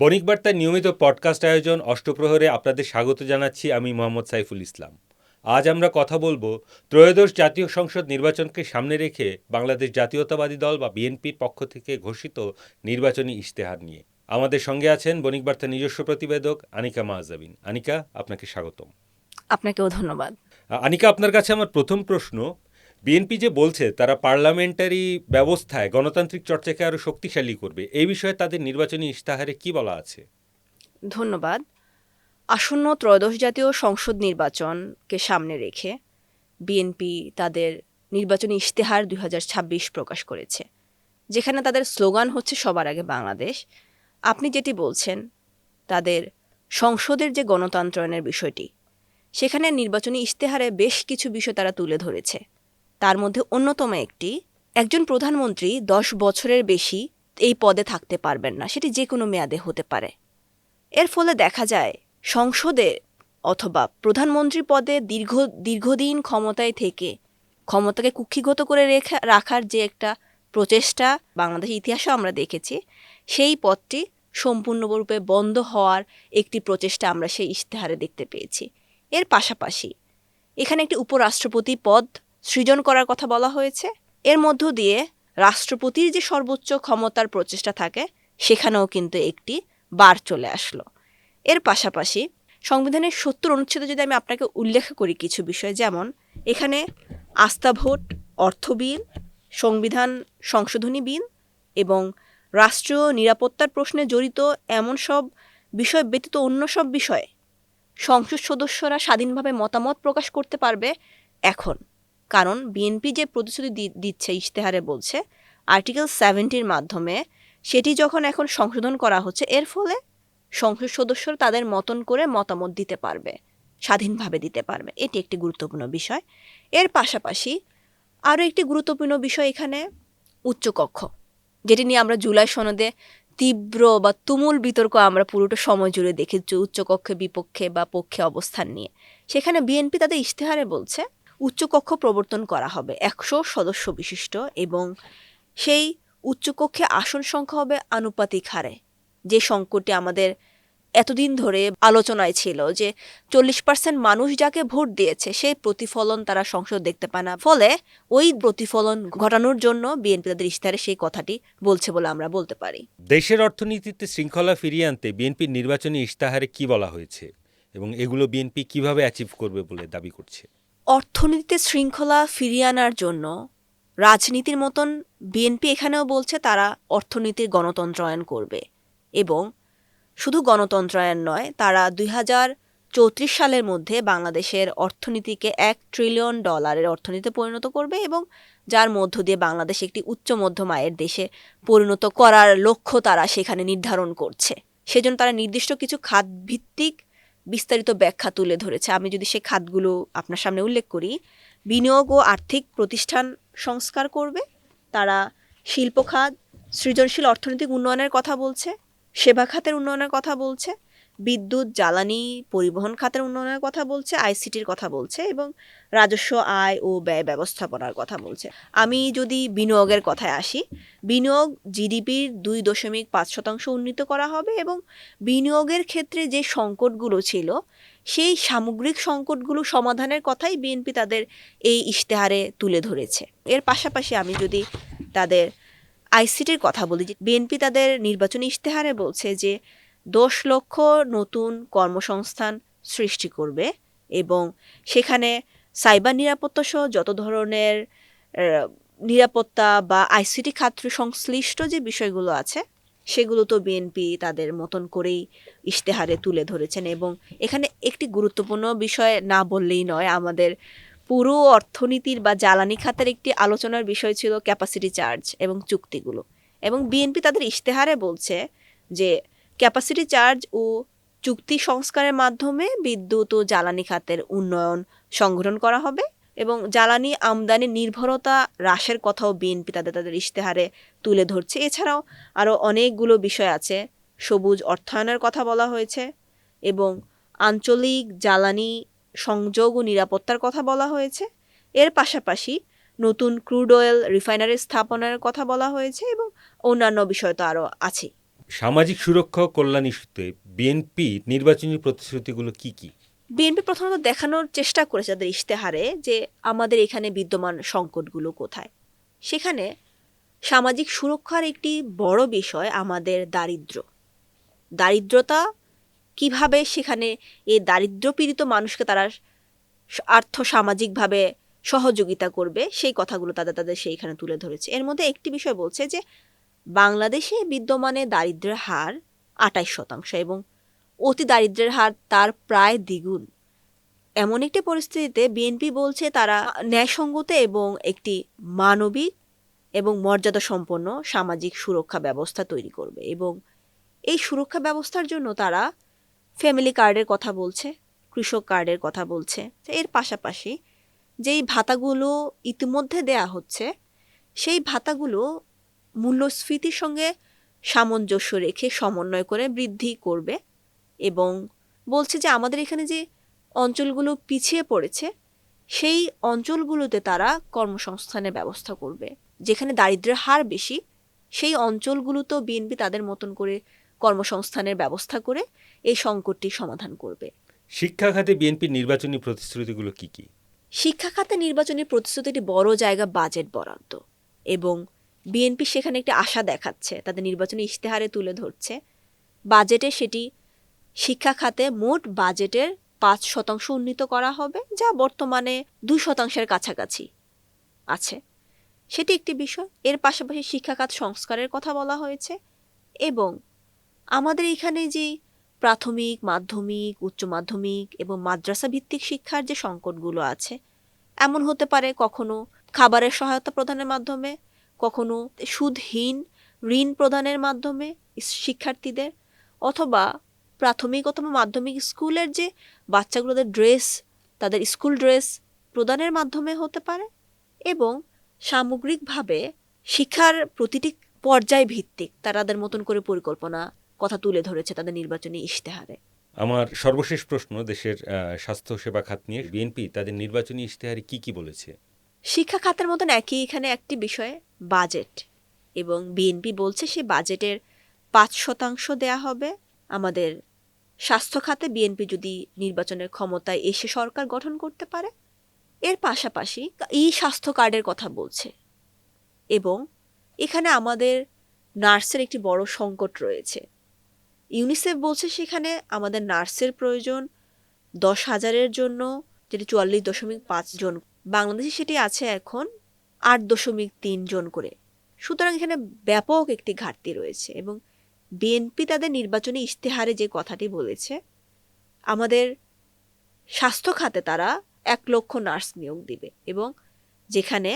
বণিক বার্তার নিয়মিত পডকাস্ট আয়োজন অষ্টপ্রহরে আপনাদের স্বাগত জানাচ্ছি আমি মোহাম্মদ সাইফুল ইসলাম। আজ আমরা কথা বলবো ত্রয়োদশ জাতীয় সংসদ নির্বাচনকে সামনে রেখে বাংলাদেশ জাতীয়তাবাদী দল বা বিএনপির পক্ষ থেকে ঘোষিত নির্বাচনী ইশতেহার নিয়ে। আমাদের সঙ্গে আছেন বণিক বার্তার নিজস্ব প্রতিবেদক আনিকা মাহজাবিন। আনিকা, আপনাকে স্বাগতম। আপনাকেও ধন্যবাদ। আনিকা, আপনার কাছে আমার প্রথম প্রশ্ন, বিএনপি যে বলছে তারা পার্লামেন্টারি ব্যবস্থায় গণতান্ত্রিক চর্চাকে আরও শক্তিশালী করবে, এই বিষয়ে তাদের নির্বাচনী ইশতেহারে কি বলা আছে? ধন্যবাদ। আসন্ন ত্রয়োদশ জাতীয় সংসদ নির্বাচনকে সামনে রেখে বিএনপি তাদের নির্বাচনী ইশতেহার 2026 প্রকাশ করেছে, যেখানে তাদের স্লোগান হচ্ছে সবার আগে বাংলাদেশ। আপনি যেটি বলছেন, তাদের সংসদের যে গণতন্ত্রায়নের বিষয়টি, সেখানে নির্বাচনী ইশতেহারে বেশ কিছু বিষয় তারা তুলে ধরেছে। তার মধ্যে অন্যতম একটি, একজন প্রধানমন্ত্রী 10 বছরের বেশি এই পদে থাকতে পারবেন না, সেটি যে কোনো মেয়াদে হতে পারে। এর ফলে দেখা যায় সংসদে অথবা প্রধানমন্ত্রী পদে দীর্ঘদিন ক্ষমতায় থেকে ক্ষমতাকে কুক্ষিগত করে রাখার যে একটা প্রচেষ্টা বাংলাদেশের ইতিহাসেও আমরা দেখেছি, সেই পদটি সম্পূর্ণরূপে বন্ধ হওয়ার একটি প্রচেষ্টা আমরা সেই ইশতেহারে দেখতে পেয়েছি। এর পাশাপাশি এখানে একটি উপরাষ্ট্রপতি পদ সৃজন করার কথা বলা হয়েছে। এর মধ্য দিয়ে রাষ্ট্রপতির যে সর্বোচ্চ ক্ষমতার প্রচেষ্টা থাকে, সেখানেও কিন্তু একটি বার চলে আসলো। এর পাশাপাশি সংবিধানের 70 অনুচ্ছেদে যদি আমি আপনাকে উল্লেখ করি কিছু বিষয়, যেমন এখানে আস্থা ভোট, অর্থ বিল, সংবিধান সংশোধনী বিল এবং রাষ্ট্রীয় নিরাপত্তার প্রশ্নে জড়িত এমন সব বিষয় ব্যতীত অন্য সব বিষয়ে সংসদ সদস্যরা স্বাধীনভাবে মতামত প্রকাশ করতে পারবে এখন। কারণ বিএনপি যে প্রতিশ্রুতি দিচ্ছে ইশতেহারে বলছে আর্টিকেল 70-র মাধ্যমে সেটি যখন এখন সংশোধন করা হচ্ছে, এর ফলে সংসদ সদস্যরা তাদের মতন করে মতামত দিতে পারবে, স্বাধীনভাবে দিতে পারবে। এটি একটি গুরুত্বপূর্ণ বিষয়। এর পাশাপাশি আরও একটি গুরুত্বপূর্ণ বিষয় এখানে উচ্চকক্ষ, যেটি নিয়ে আমরা জুলাই সনদে তীব্র বা তুমুল বিতর্ক আমরা পুরোটা সময় জুড়ে দেখেছি, উচ্চকক্ষে বিপক্ষে বা পক্ষে অবস্থান নিয়ে। সেখানে বিএনপি তাদের ইশতেহারে বলছে উচ্চকক্ষ প্রবর্তন করা হবে 100 সদস্য বিশিষ্ট, এবং সেই উচ্চকক্ষে আসন সংখ্যা হবে আনুপাতিক হারে। যে সংকটটি আমাদের এতদিন ধরে আলোচনায় ছিল যে 40% মানুষ যাকে ভোট দিয়েছে সেই প্রতিফলন তারা সংসদ দেখতে পায় না, ফলে ওই প্রতিফলন ঘটানোর জন্য বিএনপি তাদের ইশতেহারে সেই কথাটি বলছে বলে আমরা বলতে পারি। দেশের অর্থনীতিতে শৃঙ্খলা ফিরিয়ে আনতে বিএনপির নির্বাচনী ইশতেহারে কি বলা হয়েছে এবং এগুলো বিএনপি কিভাবে অ্যাচিভ করবে বলে দাবি করছে? অর্থনীতিতে শৃঙ্খলা ফিরিয়ে আনার জন্য রাজনীতির মতন বিএনপি এখানেও বলছে তারা অর্থনীতির গণতন্ত্রায়ন করবে, এবং শুধু গণতন্ত্রায়ন নয়, তারা 2034 সালের মধ্যে বাংলাদেশের অর্থনীতিকে $1 ট্রিলিয়ন অর্থনীতিতে পরিণত করবে, এবং যার মধ্য দিয়ে বাংলাদেশ একটি উচ্চ মধ্যম আয়ের দেশে পরিণত করার লক্ষ্য তারা সেখানে নির্ধারণ করছে। সেজন্য তারা নির্দিষ্ট কিছু খাতভিত্তিক বিস্তারিত ব্যাখ্যা তুলে ধরেছে। আমি যদি সেই খাতগুলো আপনার সামনে উল্লেখ করি, বিনিয়োগ ও আর্থিক প্রতিষ্ঠান সংস্কার করবে, তারা শিল্প খাত, সৃজনশীল অর্থনৈতিক উন্নয়নের কথা বলছে, সেবা খাতের উন্নয়নের কথা বলছে, বিদ্যুৎ, জ্বালানি, পরিবহন খাতের উন্নয়নের কথা বলছে, আইসিটির কথা বলছে, এবং রাজস্ব আয় ও ব্যয় ব্যবস্থাপনার কথা বলছে। আমি যদি বিনিয়োগের কথায় আসি, বিনিয়োগ জিডিপির 2.5% উন্নীত করা হবে, এবং বিনিয়োগের ক্ষেত্রে যে সংকটগুলো ছিল সেই সামগ্রিক সংকটগুলো সমাধানের কথাই বিএনপি তাদের এই ইশতেহারে তুলে ধরেছে। এর পাশাপাশি আমি যদি তাদের আইসিটির কথা বলি, বিএনপি তাদের নির্বাচনী ইশতেহারে বলছে যে 10 লক্ষ নতুন কর্মসংস্থান সৃষ্টি করবে, এবং সেখানে সাইবার নিরাপত্তা সহ যত ধরনের নিরাপত্তা বা আইসিটি খাত সংশ্লিষ্ট যে বিষয়গুলো আছে সেগুলো তো বিএনপি তাদের মতন করেই ইশতেহারে তুলে ধরেছেন। এবং এখানে একটি গুরুত্বপূর্ণ বিষয় না বললেই নয়, আমাদের পুরো অর্থনীতির বা জ্বালানি খাতের একটি আলোচনার বিষয় ছিল ক্যাপাসিটি চার্জ এবং চুক্তিগুলো, এবং বিএনপি তাদের ইশতেহারে বলছে যে ক্যাপাসিটি চার্জ ও চুক্তি সংস্কারের মাধ্যমে বিদ্যুৎ ও জ্বালানি খাতের উন্নয়ন সংগঠন করা হবে, এবং জ্বালানি আমদানি নির্ভরতা হ্রাসের কথাও বিএনপি তাদের ইশতেহারে তুলে ধরছে। এছাড়াও আরও অনেকগুলো বিষয় আছে, সবুজ অর্থায়নের কথা বলা হয়েছে, এবং আঞ্চলিক জ্বালানি সংযোগ ও নিরাপত্তার কথা বলা হয়েছে। এর পাশাপাশি নতুন ক্রুড অয়েল রিফাইনারি স্থাপনের কথা বলা হয়েছে, এবং অন্যান্য বিষয় তো আরও আছে। সামাজিক সুরক্ষা ও কল্যাণ ইস্যুতে বিএনপি নির্বাচনী প্রতিশ্রুতিগুলো কি কি? বিএনপি প্রথমত দেখানোর চেষ্টা করেছে তাদের ইশতেহারে যে আমাদের এখানে বিদ্যমান সংকটগুলো কোথায়। সেখানে সামাজিক সুরক্ষার একটি বড় বিষয় আমাদের দারিদ্রতা কিভাবে সেখানে এই দারিদ্র্যপীড়িত মানুষকে তারা আর্থ সামাজিকভাবে সহযোগিতা করবে সেই কথাগুলো তাদের সেইখানে তুলে ধরেছে। এর মধ্যে একটি বিষয় বলছে যে বাংলাদেশে বিদ্যমানে দারিদ্র্যের হার ২৮% এবং অতি দারিদ্র্যের হার তার প্রায় দ্বিগুণ। এমন একটি পরিস্থিতিতে বিএনপি বলছে তারা ন্যায়সঙ্গত এবং একটি মানবিক এবং মর্যাদা সম্পন্ন সামাজিক সুরক্ষা ব্যবস্থা তৈরি করবে এবং এই সুরক্ষা ব্যবস্থার জন্য তারা ফ্যামিলি কার্ডের কথা বলছে, কৃষক কার্ডের কথা বলছে। এর পাশাপাশি যেই ভাতাগুলো ইতিমধ্যে দেয়া হচ্ছে সেই ভাতাগুলো মূল্যস্ফীতির সঙ্গে সামঞ্জস্য রেখে সমন্বয় করে বৃদ্ধি করবে এবং বলছে যে আমাদের এখানে যে অঞ্চলগুলো পিছিয়ে পড়েছে সেই অঞ্চলগুলোতে তারা কর্মসংস্থানের ব্যবস্থা করবে। যেখানে দারিদ্র্যের হার বেশি সেই অঞ্চলগুলোতেও বিএনপি তাদের মতন করে কর্মসংস্থানের ব্যবস্থা করে এই সংকটটি সমাধান করবে। শিক্ষা খাতে বিএনপির নির্বাচনী প্রতিশ্রুতিগুলো কি কি? শিক্ষা খাতে নির্বাচনী প্রতিশ্রুতিটি বড় জায়গা বাজেট বরাদ্দ এবং বিএনপি সেখানে একটি আশা দেখাচ্ছে, তাদের নির্বাচনী ইশতেহারে তুলে ধরছে। বাজেটে সেটি শিক্ষা খাতে মোট বাজেটের ৫% উন্নীত করা হবে, যা বর্তমানে ২% কাছাকাছি আছে। সেটি একটি বিষয়। এর পাশাপাশি শিক্ষা খাত সংস্কারের কথা বলা হয়েছে এবং আমাদের এখানে যে প্রাথমিক, মাধ্যমিক, উচ্চ মাধ্যমিক এবং মাদ্রাসা ভিত্তিক শিক্ষার যে সংকটগুলো আছে, এমন হতে পারে কখনো খাবারের সহায়তা প্রদানের মাধ্যমে, কখনো সুদহীন ঋণ প্রদানের মাধ্যমে শিক্ষার্থীদের, অথবা প্রাথমিক অথবা মাধ্যমিক স্কুলের যে বাচ্চাগুলোদের ড্রেস, তাদের স্কুল ড্রেস প্রদানের মাধ্যমে হতে পারে এবং সামগ্রিকভাবে শিক্ষার প্রতিটি পর্যায় ভিত্তিক তাদের মতন করে পরিকল্পনা কথা তুলে ধরেছে তাদের নির্বাচনী ইশতেহারে। আমার সর্বশেষ প্রশ্ন, দেশের স্বাস্থ্যসেবা খাত নিয়ে বিএনপি তাদের নির্বাচনী ইশতেহারে কি কি বলেছে? শিক্ষা খাতের মতন একই এখানে একটি বিষয় বাজেট এবং বিএনপি বলছে সে বাজেটের ৫% দেয়া হবে আমাদের স্বাস্থ্য খাতে। বিএনপি যদি নির্বাচনের ক্ষমতায় এসে সরকার গঠন করতে পারে, এর পাশাপাশি এই স্বাস্থ্য কার্ডের কথা বলছে এবং এখানে আমাদের নার্সের একটি বড় সংকট রয়েছে। ইউনিসেফ বলছে সেখানে আমাদের নার্সের প্রয়োজন ১০,০০০-এর জন্য, যেটি ৪৪.৫ জন। বাংলাদেশে সেটি আছে এখন ৮.৩ জন করে। সুতরাং এখানে ব্যাপক একটি ঘাটতি রয়েছে এবং বিএনপি তাদের নির্বাচনী ইশতেহারে যে কথাটি বলেছে, আমাদের স্বাস্থ্য খাতে তারা ১ লক্ষ নার্স নিয়োগ দিবে এবং যেখানে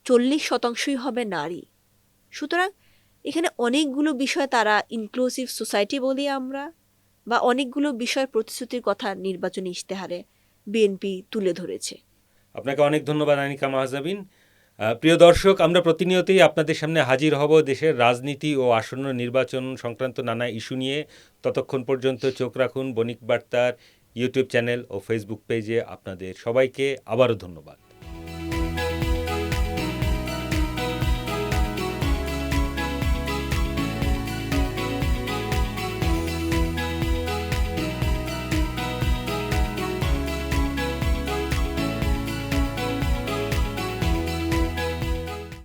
৪০% হবে নারী। সুতরাং এখানে অনেকগুলো বিষয় তারা ইনক্লুসিভ সোসাইটি বলি আমরা, বা অনেকগুলো বিষয় প্রতিশ্রুতির কথা নির্বাচনী ইশতেহারে বিএনপি তুলে ধরেছে। আপনাকে অনেক ধন্যবাদ আনিকা মাহজাবিন। প্রিয় দর্শক, আমরা প্রতিনিয়তই আপনাদের সামনে হাজির হব দেশের রাজনীতি ও আসন্ন নির্বাচন সংক্রান্ত নানা ইস্যু নিয়ে। ততক্ষণ পর্যন্ত চোখ রাখুন বণিক বার্তার ইউটিউব চ্যানেল ও ফেসবুক পেজে। আপনাদের সবাইকে আবারও ধন্যবাদ।